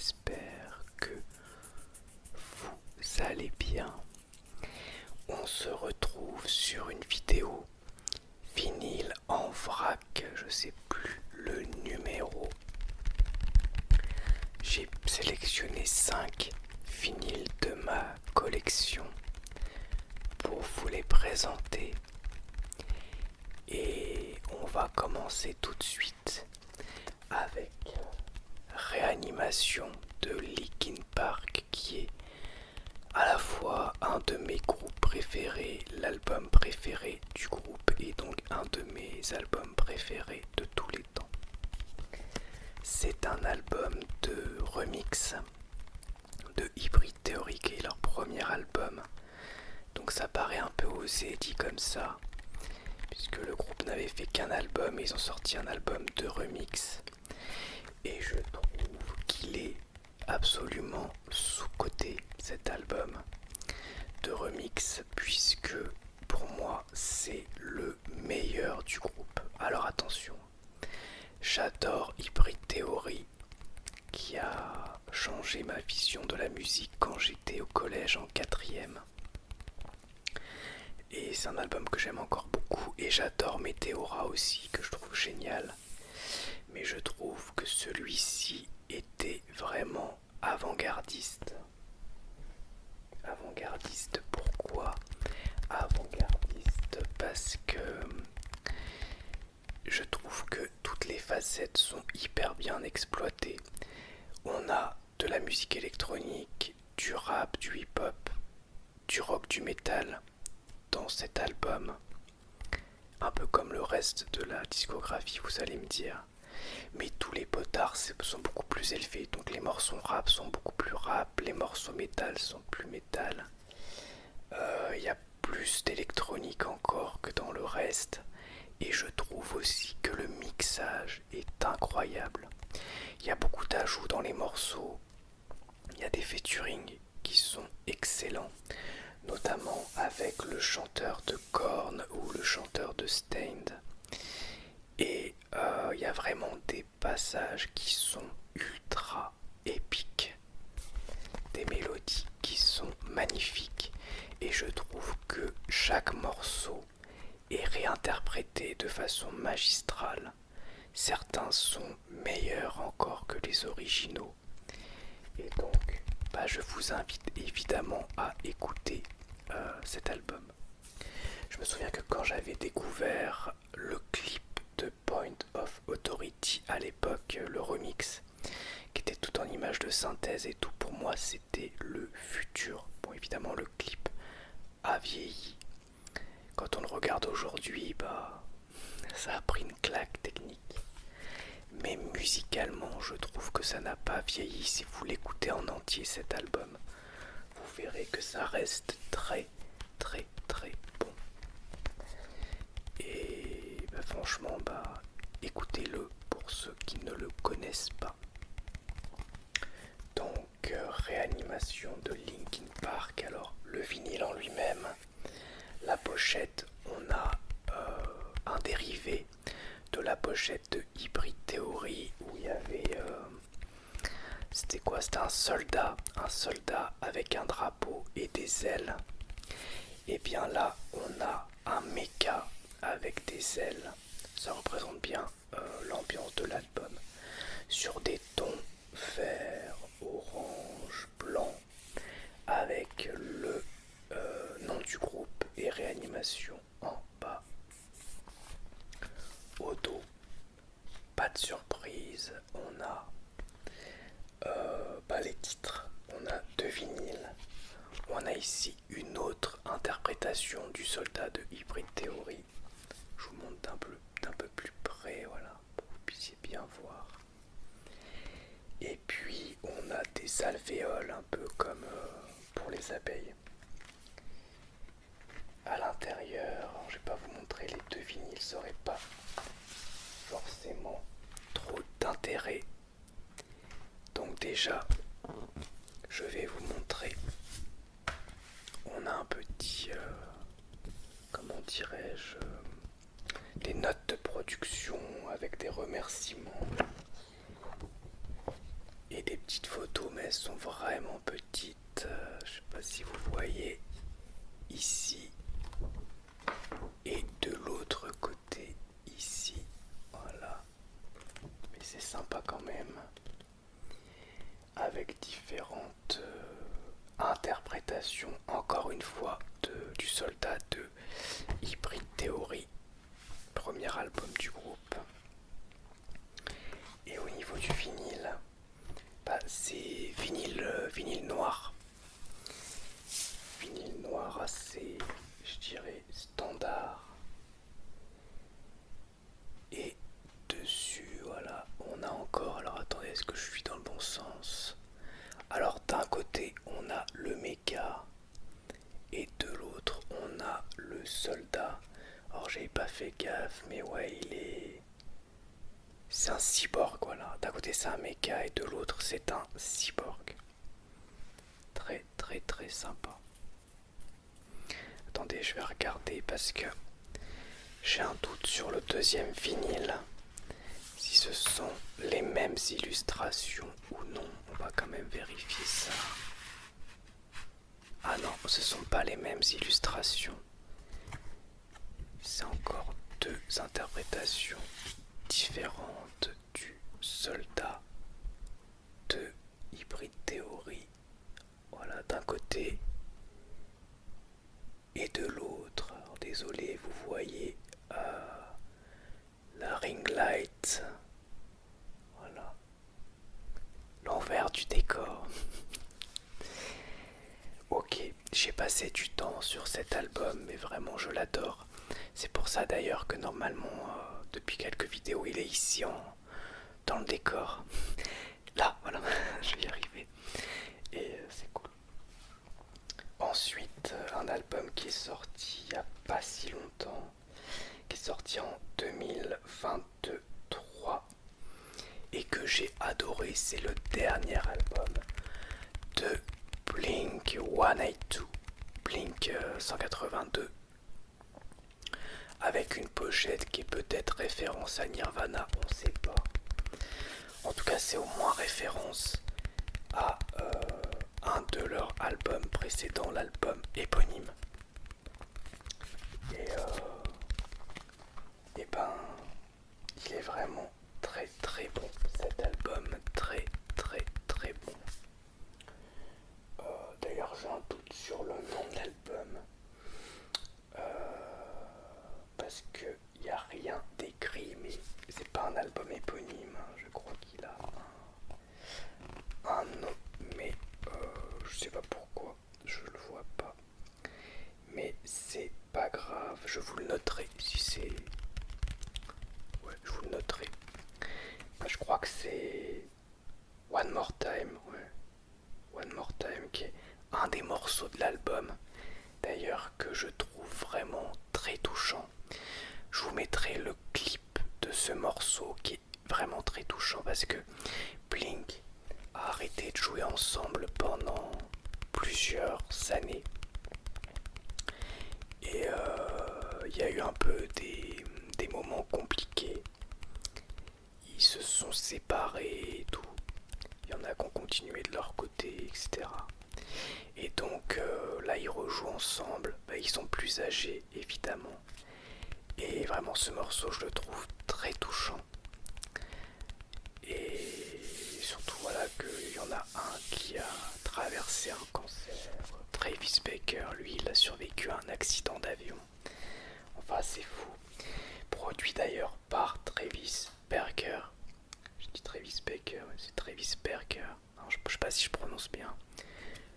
j'espère que vous allez bien. On se retrouve sur une vidéo vinyle en vrac, je sais plus le numéro. J'ai sélectionné 5 vinyles de ma collection pour vous les présenter. Et on va commencer tout de suite avec Réanimation de Linkin Park, qui est à la fois un de mes groupes préférés, l'album préféré du groupe et donc un de mes albums préférés de tous les temps. C'est un album de remix de Hybrid Theory, qui est leur premier album. Donc ça paraît un peu osé dit comme ça, puisque le groupe n'avait fait qu'un album et ils ont sorti un album de remix. Et je trouve qu'il est absolument sous-coté, cet album de remix, puisque pour moi c'est le meilleur du groupe. Alors attention, j'adore Hybrid Theory, qui a changé ma vision de la musique quand j'étais au collège en 4ème. Et c'est un album que j'aime encore beaucoup, et j'adore Meteora aussi, que je trouve génial. Mais je trouve que celui-ci était vraiment avant-gardiste. Avant-gardiste, pourquoi avant-gardiste? Parce que je trouve que toutes les facettes sont hyper bien exploitées. On a de la musique électronique, du rap, du hip-hop, du rock, du métal dans cet album. Un peu comme le reste de la discographie, vous allez me dire. Mais tous les potards sont beaucoup plus élevés, donc les morceaux rap sont beaucoup plus rap, les morceaux métal sont plus métal. Y a plus d'électronique encore que dans le reste, et je trouve aussi que le mixage est incroyable. Il y a beaucoup d'ajouts dans les morceaux, il y a des featuring qui sont excellents, notamment avec le chanteur de Korn ou le chanteur de Staind. Et il y a vraiment des passages qui sont ultra épiques, des mélodies qui sont magnifiques, et je trouve que chaque morceau est réinterprété de façon magistrale. Certains sont meilleurs encore que les originaux, et donc je vous invite évidemment à écouter cet album. Je me souviens que quand j'avais découvert le clip de Point of Authority à l'époque, le remix, qui était tout en images de synthèse et tout, pour moi c'était le futur. Bon, évidemment le clip a vieilli. Quand on le regarde aujourd'hui, ça a pris une claque technique. Mais musicalement, je trouve que ça n'a pas vieilli. Si vous l'écoutez en entier, cet album, vous verrez que ça reste très très très bon. Et franchement, écoutez-le pour ceux qui ne le connaissent pas. Donc, Réanimation de Linkin Park. Alors, le vinyle en lui-même, la pochette, on a un dérivé de la pochette de Hybrid Theory où il y avait... c'était quoi? C'était un soldat avec un drapeau et des ailes. Et bien là, on a un mecha avec des ailes. Ça représente bien l'ambiance de l'album. Sur des tons vert, orange, blanc, avec le nom du groupe et Réanimation en bas. Au dos, pas de surprise, on a les titres. On a 2 vinyles. On a ici une autre interprétation du soldat de Hybrid Theory. Je vous montre d'un peu plus près, voilà, pour que vous puissiez bien voir. Et puis on a des alvéoles, un peu comme pour les abeilles. À l'intérieur, je vais pas vous montrer les 2 vinyles, ça aurait pas forcément trop d'intérêt. Donc déjà, je vais vous montrer. On a un petit, comment dirais-je, des notes de production avec des remerciements. et des petites photos, mais elles sont vraiment petites. Je sais pas si vous voyez ici et de l'autre côté ici. Voilà, mais c'est sympa quand même, avec différentes interprétations, encore une fois, du soldat de Hybrid Theory, premier album du groupe. Et au niveau du vinyle, bah, c'est vinyle noir. Vinyle noir assez, je dirais, standard. Et dessus, voilà, on a encore, alors attendez, est-ce que je suis dans le bon sens? Alors d'un côté, on a le méca, et de l'autre, on a le soldat. Alors j'ai pas fait gaffe, mais ouais, c'est un cyborg, voilà. D'un côté, c'est un méca, et de l'autre, c'est un cyborg. Très, très, très sympa. Attendez, je vais regarder parce que j'ai un doute sur le deuxième vinyle. Si ce sont les mêmes illustrations ou non, on va quand même vérifier ça. Ah non, ce sont pas les mêmes illustrations. C'est encore deux interprétations différentes du soldat de Hybrid Theory. Voilà, d'un côté et de l'autre. Alors désolé, vous voyez la ring light. Voilà, l'envers du décor. Ok, j'ai passé du temps sur cet album, mais vraiment je l'adore. C'est pour ça d'ailleurs que normalement, depuis quelques vidéos, il est ici dans le décor. Là, voilà, je vais y arriver. Et c'est cool. Ensuite, un album qui est sorti il n'y a pas si longtemps, qui est sorti en 2023 et que j'ai adoré, c'est le dernier album de Blink 182, Blink 182, avec une pochette qui est peut-être référence à Nirvana, on sait pas. En tout cas, c'est au moins référence à un de leurs albums précédents, l'album éponyme. Et ben, il est vraiment très très bon, cet album, très très très bon. D'ailleurs, j'ai un doute sur le nom de l'album, parce qu'il n'y a rien d'écrit, mais c'est pas un album éponyme, hein. Je crois qu'il a un nom, mais je sais pas pourquoi, je le vois pas. Mais c'est pas grave, je vous le noterai si c'est. Ouais, je vous le noterai. Je crois que c'est One More Time, ouais. One More Time qui est un des morceaux de l'album, d'ailleurs que je trouve vraiment très touchant. Je vous mettrai le clip de ce morceau qui est vraiment très touchant parce que Blink a arrêté de jouer ensemble pendant plusieurs années. Et il y a eu un peu des moments compliqués. Ils se sont séparés et tout. Il y en a qui ont continué de leur côté, etc. Et donc là, ils rejouent ensemble. Bah, ils sont plus âgés, évidemment. Et vraiment, ce morceau, je le trouve très touchant. Et surtout, voilà, qu'il y en a un qui a traversé un cancer. Travis Baker, lui, il a survécu à un accident d'avion. Enfin, c'est fou. Produit d'ailleurs par Travis Barker. Je dis Travis Baker, c'est Travis Barker. Non, je sais pas si je prononce bien.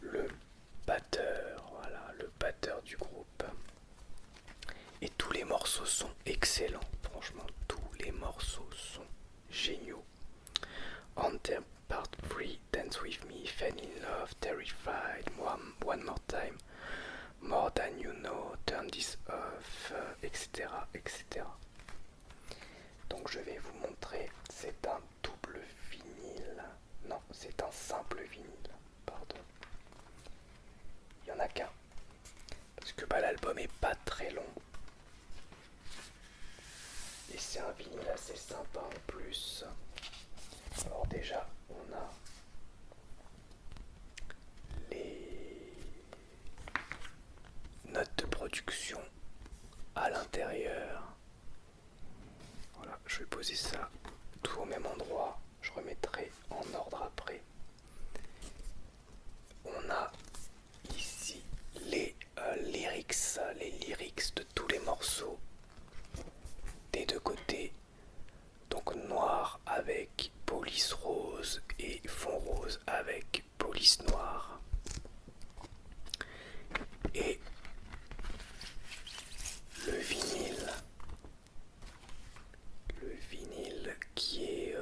Le batteur, voilà, le batteur du groupe. Et tous les morceaux sont excellents. Franchement, tous les morceaux sont géniaux. Anthem Part 3, Dance With Me, Fell In Love, Terrified, One More Time, More Than You Know, Turn This Off, etc., etc. Donc je vais vous montrer, c'est un double vinyle. Non, c'est un simple vinyle, pardon. Il n'y en a qu'un. Parce que bah, l'album est pas très long. Et c'est un vinyle assez sympa en plus. Alors déjà, on a police noire. Et le vinyle. Le vinyle qui est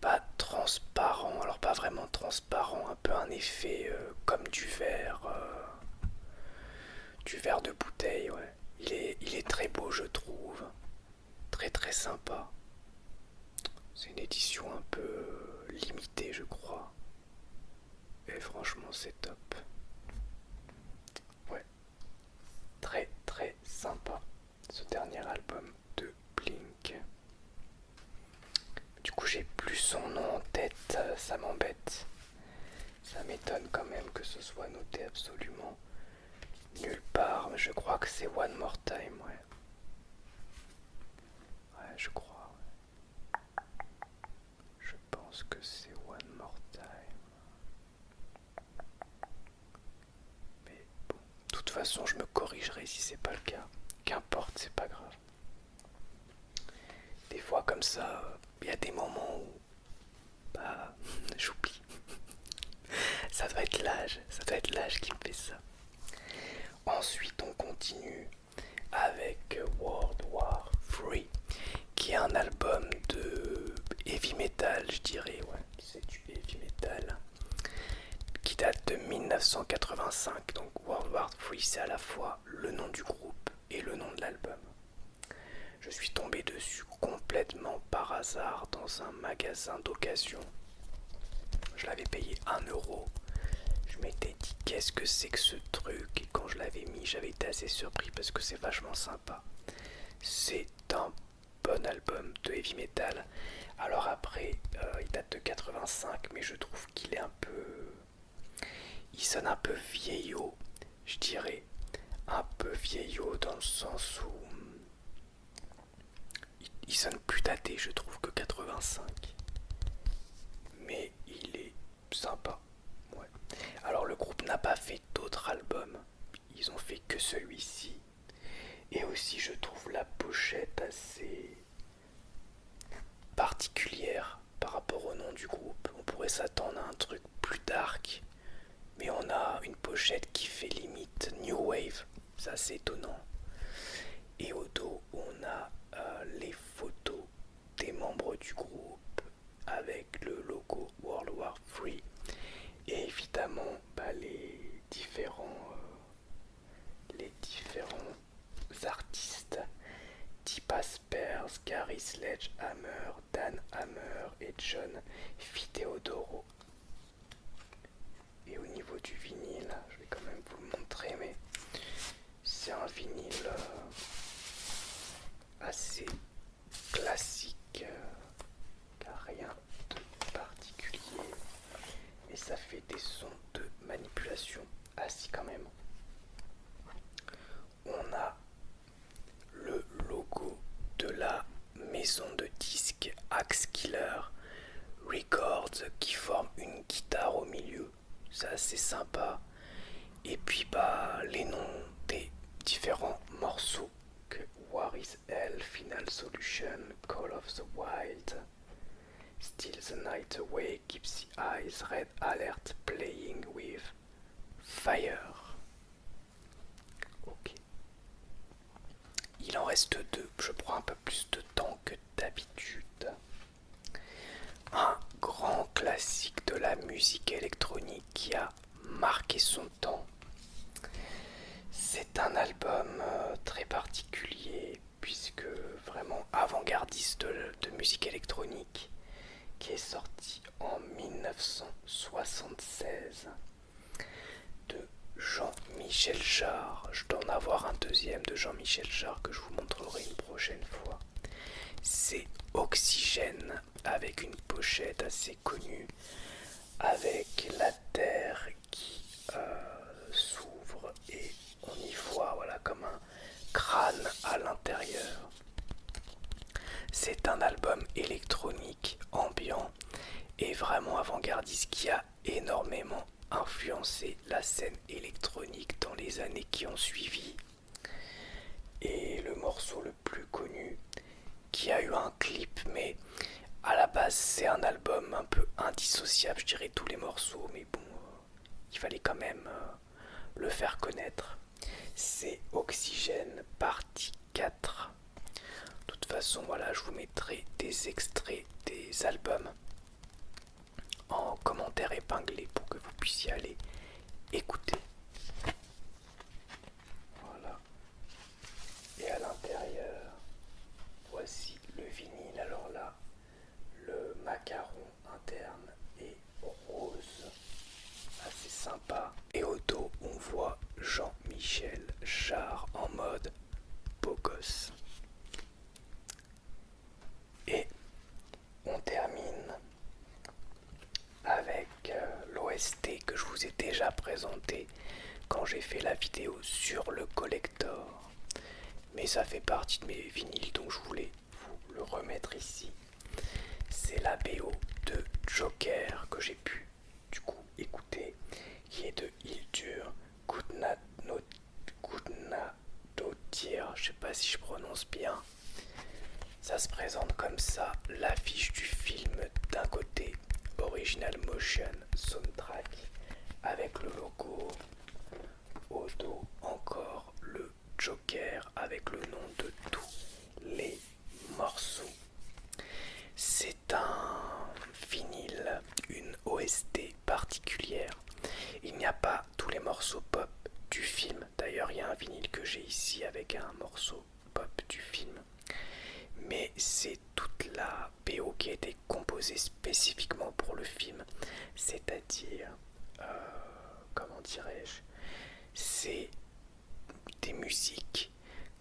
pas transparent, alors pas vraiment transparent, un peu un effet comme du verre de bouteille, ouais. Il est très beau, je trouve, très très sympa. C'est une édition un peu limitée, je crois, et franchement c'est top. Ouais, très très sympa ce dernier album de Blink. Du coup j'ai plus son nom en tête, ça m'embête. Ça m'étonne quand même que ce soit noté absolument nulle part, mais je crois que c'est One More Time, ouais. Ouais, je crois. Ouais. Je pense que c'est One More Time. Mais bon, de toute façon, je me corrigerai si c'est pas le cas. Qu'importe, c'est pas grave. Des fois, comme ça, il y a des moments où, bah, j'oublie. Ça doit être l'âge qui me fait ça. Ensuite, on continue avec World War 3, qui est un album de heavy metal, je dirais, ouais, c'est du heavy metal, qui date de 1985. Donc World War 3, c'est à la fois le nom du groupe et le nom de l'album. Je suis tombé dessus complètement par hasard dans un magasin d'occasion. Je l'avais payé 1 euro. Je m'étais dit qu'est-ce que c'est que ce truc, et quand je l'avais mis j'avais été assez surpris parce que c'est vachement sympa. C'est un bon album de heavy metal. Alors après il date de 85 mais je trouve qu'il est un peu... Il sonne un peu vieillot, je dirais. Un peu vieillot dans le sens où il sonne plus daté je trouve que 85. Mais il est sympa. Ouais. Alors le groupe n'a pas fait d'autres albums, ils ont fait que celui-ci. Et aussi je trouve la pochette assez particulière par rapport au nom du groupe. On pourrait s'attendre à un truc plus dark, mais on a une pochette qui fait limite New Wave, c'est assez étonnant. Et au dos on a les photos des membres du groupe avec le logo World War 3 et évidemment les différents artistes Tipa Spears, Gary Sledgehammer, Dan Hammer et John Fideodoro. Et au niveau du vinyle, je vais quand même vous le montrer, mais c'est un vinyle assez classique, car rien de particulier, mais ça fait des sons de manipulation assis quand même. On a le logo de la maison de disques Axe Killer Records qui forme une guitare au milieu, c'est assez sympa. Et puis les noms des différents morceaux que War is Hell, Final Solution, Call of the Wild, Steal the Night Away, Gypsy Eyes, Red Alert, Playing with Fire. Ok. Il en reste deux, je prends un peu plus de temps que d'habitude. Un grand classique de la musique électronique qui a marqué son temps. C'est un album très particulier puisque vraiment avant-gardiste de musique électronique qui est sorti en 1976 de Jean-Michel Jarre. Je dois en avoir un deuxième de Jean-Michel Jarre que je vous montrerai une prochaine fois. C'est Oxygène avec une pochette assez connue avec la Terre qui s'ouvre et on y voit voilà, comme un crâne à l'intérieur. C'est un album électronique ambiant et vraiment avant-gardiste qui a énormément influencé la scène électronique dans les années qui ont suivi. Et le morceau le plus connu qui a eu un clip mais à la base, c'est un album un peu indissociable, je dirais tous les morceaux, mais bon, il fallait quand même le faire connaître. C'est Oxygène partie 4. De toute façon, voilà, je vous mettrai des extraits des albums en commentaire épinglé pour que vous puissiez aller écouter. Voilà. Et à l'intérieur, voici le vinyle. Alors là, le macaron interne est rose, assez sympa. Et au dos, on voit Jean-Michel Jarre en mode beau gosse. Et on termine avec l'OST que je vous ai déjà présenté quand j'ai fait la vidéo sur le collector. Mais ça fait partie de mes vinyles, donc je voulais vous le remettre ici. C'est la BO de Joker que j'ai pu du coup écouter, qui est de Hildur Guðnadóttir, je sais pas si je prononce bien. Ça se présente comme ça, l'affiche du film d'un côté, Original Motion Soundtrack, avec le logo, au dos encore le Joker avec le nom de tous les morceaux. C'est un vinyle, une OST particulière. Il n'y a pas tous les morceaux pop du film. D'ailleurs, il y a un vinyle que j'ai ici avec un morceau pop du film. Mais c'est toute la BO qui a été composée spécifiquement pour le film. C'est-à-dire, comment dirais-je, c'est des musiques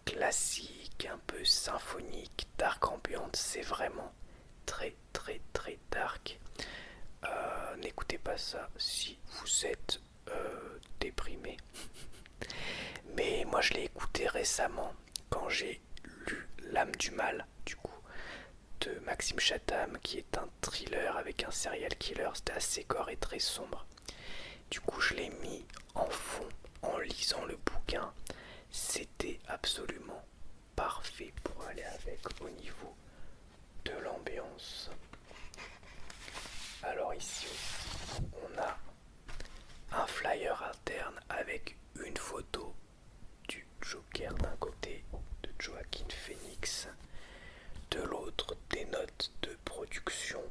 classiques, un peu symphoniques, dark ambiante. C'est vraiment très très très dark. N'écoutez pas ça si vous êtes déprimé. Mais moi je l'ai écouté récemment quand j'ai lu L'âme du mal, du coup, de Maxime Chatham, qui est un thriller avec un serial killer. C'était assez gore et très sombre. Du coup je l'ai mis en fond en lisant le bouquin. C'était absolument parfait pour aller avec au niveau de l'ambiance. Alors ici on a un flyer interne avec une photo du Joker d'un côté, de Joaquin Phoenix, de l'autre des notes de production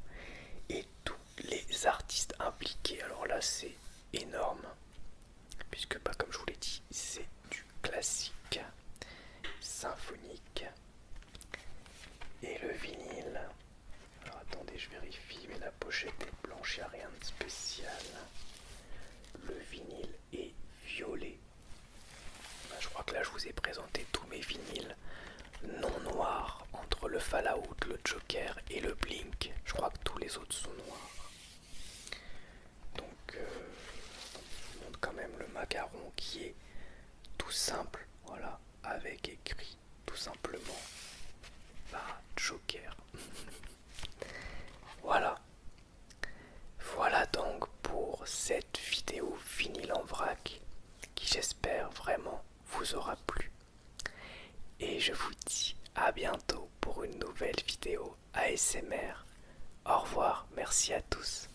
et tous les artistes impliqués. Alors là c'est énorme, puisque pas comme je vous l'ai dit, c'est du classique symphonique. Et le vinyle, alors attendez, je vérifie, mais la pochette est blanche, il n'y a rien de spécial. Le vinyle est violet. Je crois que là je vous ai présenté tous mes vinyles non noirs, entre le Fallout, le Joker et le Blink. Je crois que tous les autres sont noirs. Donc on montre quand même le macaron qui est tout simple, voilà, avec écrit tout simplement Joker. Voilà. Voilà donc pour cette vidéo vinyle en vrac qui, j'espère vraiment, vous aura plu. Et je vous dis à bientôt pour une nouvelle vidéo ASMR. Au revoir, merci à tous.